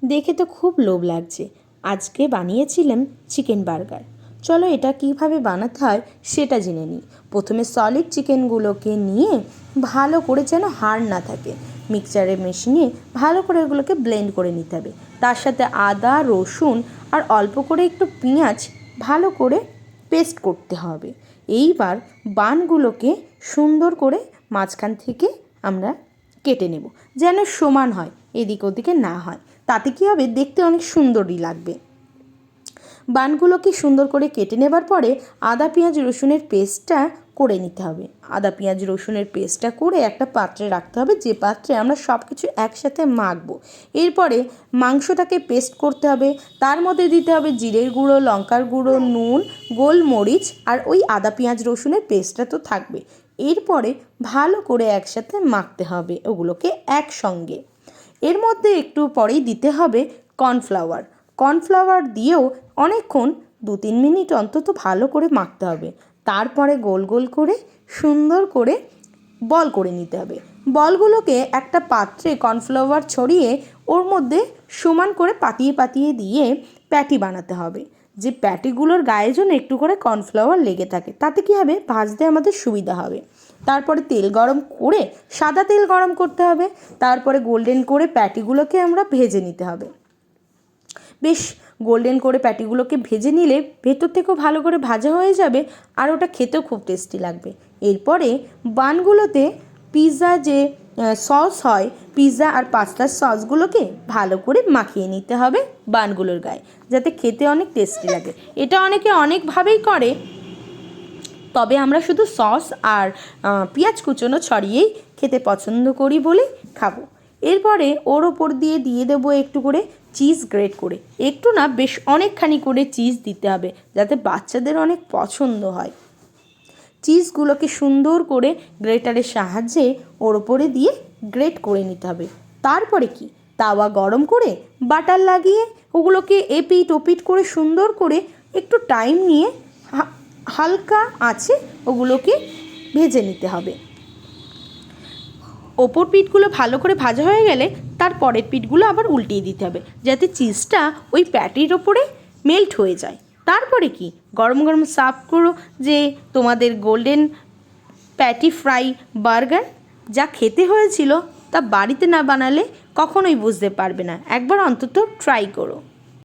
দেখে তো খুব লোভ লাগছে। আজকে বানিয়েছিলাম চিকেন বার্গার। চলো এটা কিভাবে বানাতে হয় সেটা জেনে নিই। প্রথমে সলিড চিকেনগুলোকে নিয়ে ভালো করে যেন হাড় না থাকে মিক্সচারের মেশিনে ভালো করে ওগুলোকে ব্লেন্ড করে নিতে হবে। তার সাথে আদা, রসুন আর অল্প করে একটু পেঁয়াজ ভালো করে পেস্ট করতে হবে। এইবার বানগুলোকে সুন্দর করে মাঝখান থেকে আমরা কেটে নেব, যেন সমান হয়, এদিক ওদিকে না হয়। তাতে কী হবে, দেখতে অনেক সুন্দরই লাগবে। বানগুলোকে সুন্দর করে কেটে নেবার পরে আদা পেঁয়াজ রসুনের পেস্টটা করে নিতে হবে। আদা পেঁয়াজ রসুনের পেস্টটা করে একটা পাত্রে রাখতে হবে, যে পাত্রে আমরা সব কিছু একসাথে মাখবো। এরপরে মাংসটাকে পেস্ট করতে হবে, তার মধ্যে দিতে হবে জিরের গুঁড়ো, লঙ্কার গুঁড়ো, নুন, গোলমরিচ আর ওই আদা পেঁয়াজ রসুনের পেস্টটা তো থাকবে। এরপরে ভালো করে একসাথে মাখতে হবে ওগুলোকে একসঙ্গে। এর মধ্যে একটু পরেই দিতে হবে কর্নফ্লাওয়ার। কর্নফ্লাওয়ার দিয়েও অনেকক্ষণ 2-3 মিনিট অন্তত ভালো করে মাখতে হবে। তারপরে গোল গোল করে সুন্দর করে বল করে নিতে হবে। বলগুলোকে একটা পাত্রে কর্নফ্লাওয়ার ছড়িয়ে ওর মধ্যে সমান করে পাতিয়ে পাতিয়ে দিয়ে প্যাটি বানাতে হবে। যে প্যাটিগুলোর গায়ে যেন একটু করে কর্নফ্লাওয়ার লেগে থাকে, তাতে কী হবে, ভাজতে আমাদের সুবিধা হবে। তারপরে তেল গরম করে, সাদা তেল গরম করতে হবে। তারপরে গোল্ডেন করে প্যাটিগুলোকে আমরা ভেজে নিতে হবে। বেশ গোল্ডেন করে প্যাটিগুলোকে ভেজে নিলে ভেতর থেকেও ভালো করে ভাজা হয়ে যাবে, আর ওটা খেতেও খুব টেস্টি লাগবে। এরপরে বানগুলোতে পিৎজা যে সস হয়, পিৎজা আর পাস্তার সসগুলোকে ভালো করে মাখিয়ে নিতে হবে বানগুলোর গায়ে, যাতে খেতে অনেক টেস্টি লাগে। এটা অনেকে অনেকভাবেই করে, তবে আমরা শুধু সস আর পেঁয়াজ কুচনো ছড়িয়েই খেতে পছন্দ করি বলে খাবো। এরপরে ওর ওপর দিয়ে দেবো একটু করে চিজ গ্রেট করে। একটু না, বেশ অনেকখানি করে চিজ দিতে হবে, যাতে বাচ্চাদের অনেক পছন্দ হয়। চিজগুলোকে সুন্দর করে গ্রেটারের সাহায্যে ওর ওপরে দিয়ে গ্রেট করে নিতে হবে। তারপরে কি, তাওয়া গরম করে বাটার লাগিয়ে ওগুলোকে এপিট ওপিট করে সুন্দর করে একটু টাইম নিয়ে হালকা আঁচে ওগুলোকে ভেজে নিতে হবে। ওপর পিঠগুলো ভালো করে ভাজা হয়ে গেলে তার পরের পিঠগুলো আবার উল্টিয়ে দিতে হবে, যাতে চিজটা ওই প্যাটির ওপরে মেল্ট হয়ে যায়। তারপরে কি, গরম গরম সার্ভ করো যে তোমাদের গোল্ডেন প্যাটি ফ্রাই বার্গার। যা খেতে হয়েছিল তা বাড়িতে না বানালে কখনোই বুঝতে পারবে না, একবার অন্তত ট্রাই করো।